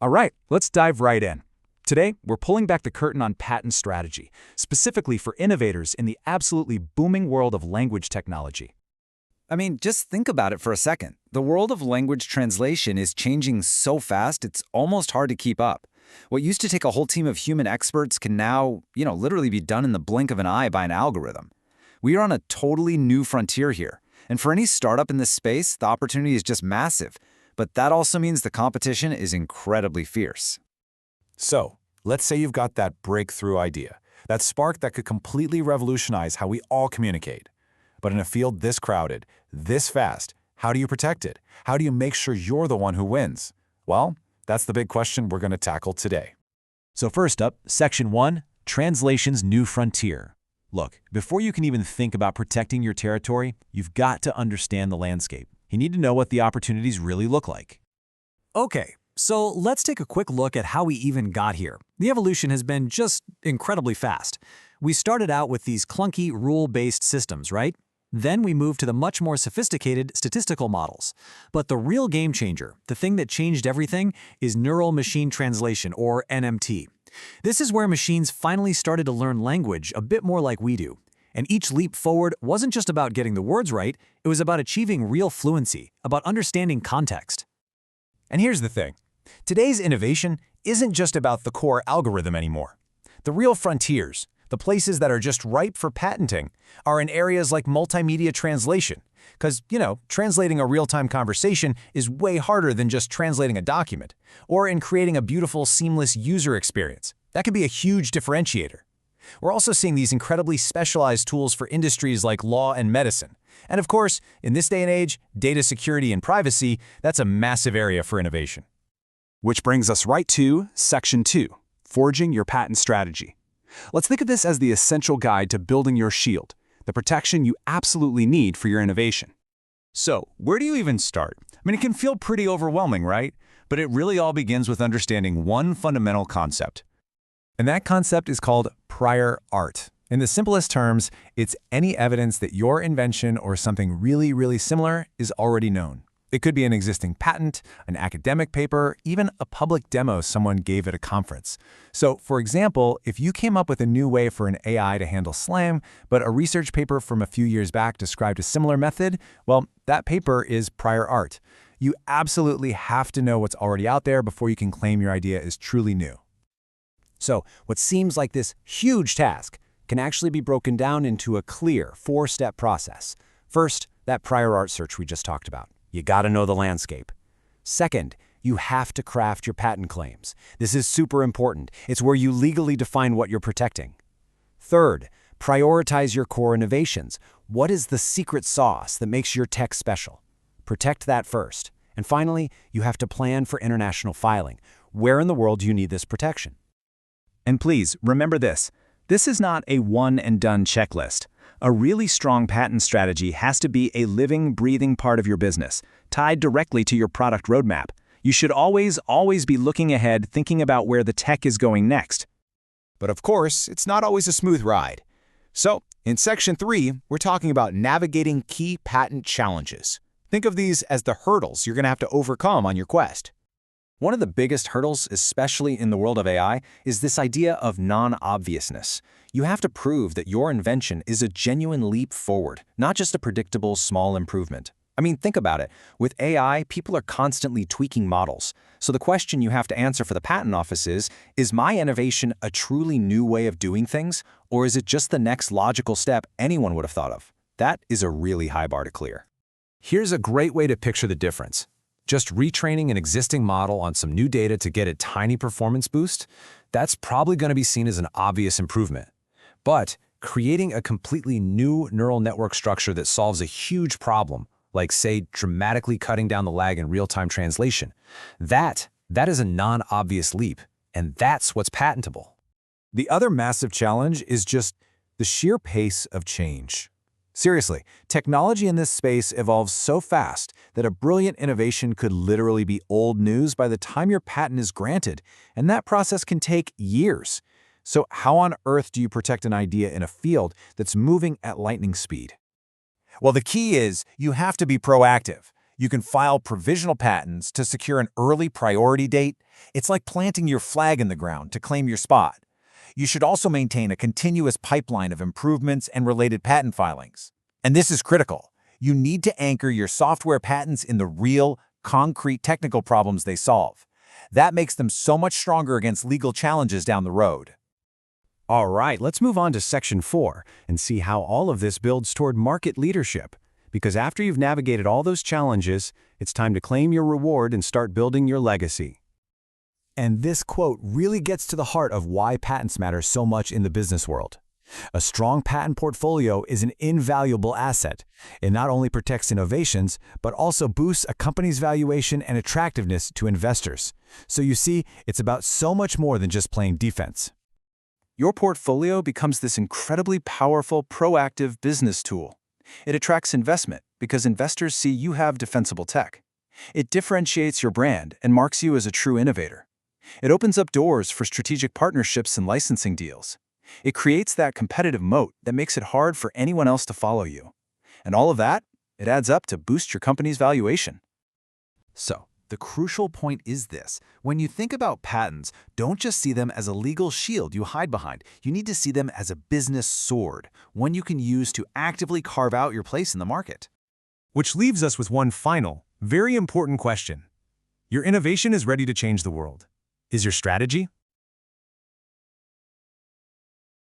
All right, let's dive right in. Today, we're pulling back the curtain on patent strategy, specifically for innovators in the absolutely booming world of language technology. I mean, just think about it for a second. The world of language translation is changing so fast, it's almost hard to keep up. What used to take a whole team of human experts can now, literally be done in the blink of an eye by an algorithm. We are on a totally new frontier here. And for any startup in this space, the opportunity is just massive. But that also means the competition is incredibly fierce. So, let's say you've got that breakthrough idea, that spark that could completely revolutionize how we all communicate. But in a field this crowded, this fast, how do you protect it? How do you make sure you're the one who wins? Well, that's the big question we're going to tackle today. So first up, Section 1, Translation's New Frontier. Look, before you can even think about protecting your territory, you've got to understand the landscape. You need to know what the opportunities really look like. Okay, so let's take a quick look at how we even got here. The evolution has been just incredibly fast. We started out with these clunky, rule-based systems, right? Then we moved to the much more sophisticated statistical models. But the real game changer, the thing that changed everything, is neural machine translation, or NMT. This is where machines finally started to learn language a bit more like we do. And each leap forward wasn't just about getting the words right, it was about achieving real fluency, about understanding context. And here's the thing. Today's innovation isn't just about the core algorithm anymore. The real frontiers, the places that are just ripe for patenting, are in areas like multimedia translation. Because, translating a real-time conversation is way harder than just translating a document, or in creating a beautiful, seamless user experience. That can be a huge differentiator. We're also seeing these incredibly specialized tools for industries like law and medicine. And of course, in this day and age, data security and privacy, that's a massive area for innovation. Which brings us right to Section 2, Forging Your Patent Strategy. Let's think of this as the essential guide to building your shield, the protection you absolutely need for your innovation. So, where do you even start? I mean, it can feel pretty overwhelming, right? But it really all begins with understanding one fundamental concept. And that concept is called prior art. In the simplest terms, it's any evidence that your invention or something really, really similar is already known. It could be an existing patent, an academic paper, even a public demo someone gave at a conference. So, for example, if you came up with a new way for an AI to handle slang, but a research paper from a few years back described a similar method, well, that paper is prior art. You absolutely have to know what's already out there before you can claim your idea is truly new. So, what seems like this huge task can actually be broken down into a clear 4-step process. First, that prior art search we just talked about. You gotta know the landscape. Second, you have to craft your patent claims. This is super important. It's where you legally define what you're protecting. Third, prioritize your core innovations. What is the secret sauce that makes your tech special? Protect that first. And finally, you have to plan for international filing. Where in the world do you need this protection? And please, remember this. This is not a one-and-done checklist. A really strong patent strategy has to be a living, breathing part of your business, tied directly to your product roadmap. You should always be looking ahead, thinking about where the tech is going next. But of course, it's not always a smooth ride. So, in Section 3, we're talking about navigating key patent challenges. Think of these as the hurdles you're going to have to overcome on your quest. One of the biggest hurdles, especially in the world of AI, is this idea of non-obviousness. You have to prove that your invention is a genuine leap forward, not just a predictable small improvement. I mean, think about it. With AI, people are constantly tweaking models. So the question you have to answer for the patent office is my innovation a truly new way of doing things, or is it just the next logical step anyone would have thought of? That is a really high bar to clear. Here's a great way to picture the difference. Just retraining an existing model on some new data to get a tiny performance boost, that's probably going to be seen as an obvious improvement. But creating a completely new neural network structure that solves a huge problem, like, say, dramatically cutting down the lag in real-time translation, that is a non-obvious leap, and that's what's patentable. The other massive challenge is just the sheer pace of change. Seriously, technology in this space evolves so fast that a brilliant innovation could literally be old news by the time your patent is granted, and that process can take years. So how on earth do you protect an idea in a field that's moving at lightning speed? Well, the key is you have to be proactive. You can file provisional patents to secure an early priority date. It's like planting your flag in the ground to claim your spot. You should also maintain a continuous pipeline of improvements and related patent filings. And this is critical. You need to anchor your software patents in the real, concrete technical problems they solve. That makes them so much stronger against legal challenges down the road. All right, let's move on to Section 4 and see how all of this builds toward market leadership. Because after you've navigated all those challenges, it's time to claim your reward and start building your legacy. And this quote really gets to the heart of why patents matter so much in the business world. A strong patent portfolio is an invaluable asset. It not only protects innovations, but also boosts a company's valuation and attractiveness to investors. So you see, it's about so much more than just playing defense. Your portfolio becomes this incredibly powerful, proactive business tool. It attracts investment because investors see you have defensible tech. It differentiates your brand and marks you as a true innovator. It opens up doors for strategic partnerships and licensing deals. It creates that competitive moat that makes it hard for anyone else to follow you. And all of that, it adds up to boost your company's valuation. So, the crucial point is this. When you think about patents, don't just see them as a legal shield you hide behind. You need to see them as a business sword, one you can use to actively carve out your place in the market. Which leaves us with one final, very important question. Your innovation is ready to change the world. Is your strategy?